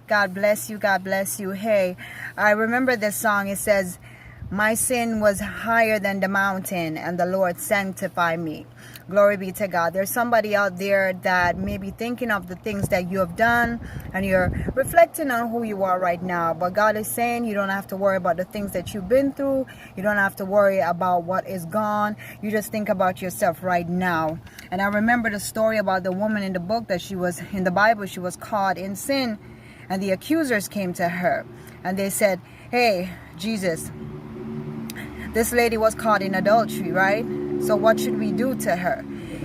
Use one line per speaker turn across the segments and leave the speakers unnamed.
God bless you. God bless you. Hey, I remember this song. It says, my sin was higher than the mountain, and the Lord sanctified me. Glory be to God. There's somebody out there that may be thinking of the things that you have done, and you're reflecting on who you are right now. But God is saying you don't have to worry about the things that you've been through. You don't have to worry about what is gone. You just think about yourself right now. And I remember the story about the woman in the book that she was, in the Bible, she was caught in sin. And the accusers came to her. And they said, hey, Jesus, this lady was caught in adultery, right? So what should we do to her?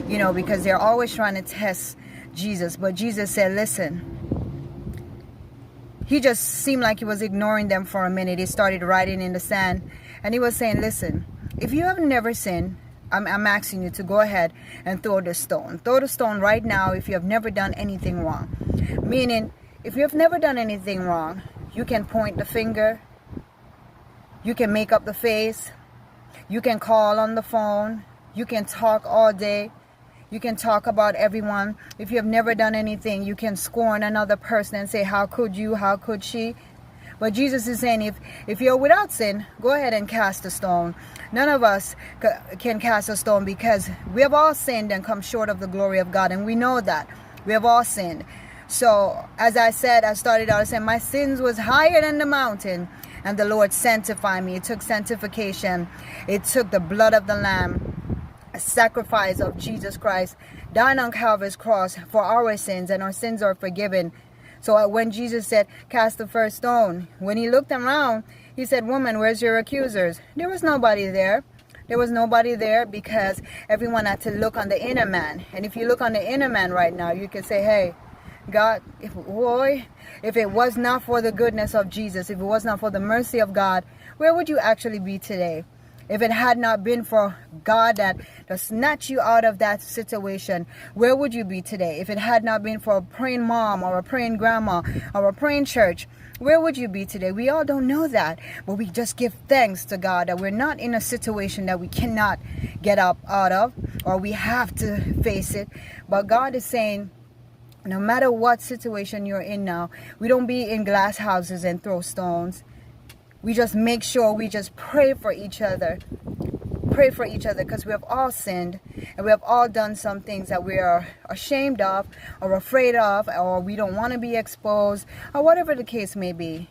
You know, because they're always trying to test Jesus. But Jesus said, listen. He just seemed like he was ignoring them for a minute. He started writing in the sand. And he was saying, listen, if you have never sinned, I'm asking you to go ahead and throw the stone. Throw the stone right now if you have never done anything wrong. Meaning, if you have never done anything wrong, you can point the finger. You can make up the face. You can call on the phone. You can talk all day. You can talk about everyone. If you have never done anything, you can scorn another person and say, how could you? How could she? But Jesus is saying, if you're without sin, go ahead and cast a stone. None of us can cast a stone because we have all sinned and come short of the glory of God. And we know that. We have all sinned. So, as I said, I started out saying, my sins was higher than the mountain. And the Lord sanctified me. It took sanctification. It took the blood of the Lamb, a sacrifice of Jesus Christ, dying on Calvary's cross for our sins, and our sins are forgiven. So when Jesus said, cast the first stone, when he looked around, he said, woman, where's your accusers? There was nobody there. There was nobody there because everyone had to look on the inner man. And if you look on the inner man right now, you can say, hey, God, if it was not for the goodness of Jesus, if it was not for the mercy of God, where would you actually be today? If it had not been for God that snatched you out of that situation, where would you be today? If it had not been for a praying mom or a praying grandma or a praying church, where would you be today? We all don't know that, but we just give thanks to God that we're not in a situation that we cannot get up out of, or we have to face it. But God is saying, no matter what situation you're in now, we don't be in glass houses and throw stones. We just make sure we just pray for each other. Pray for each other because we have all sinned and we have all done some things that we are ashamed of or afraid of, or we don't want to be exposed, or whatever the case may be.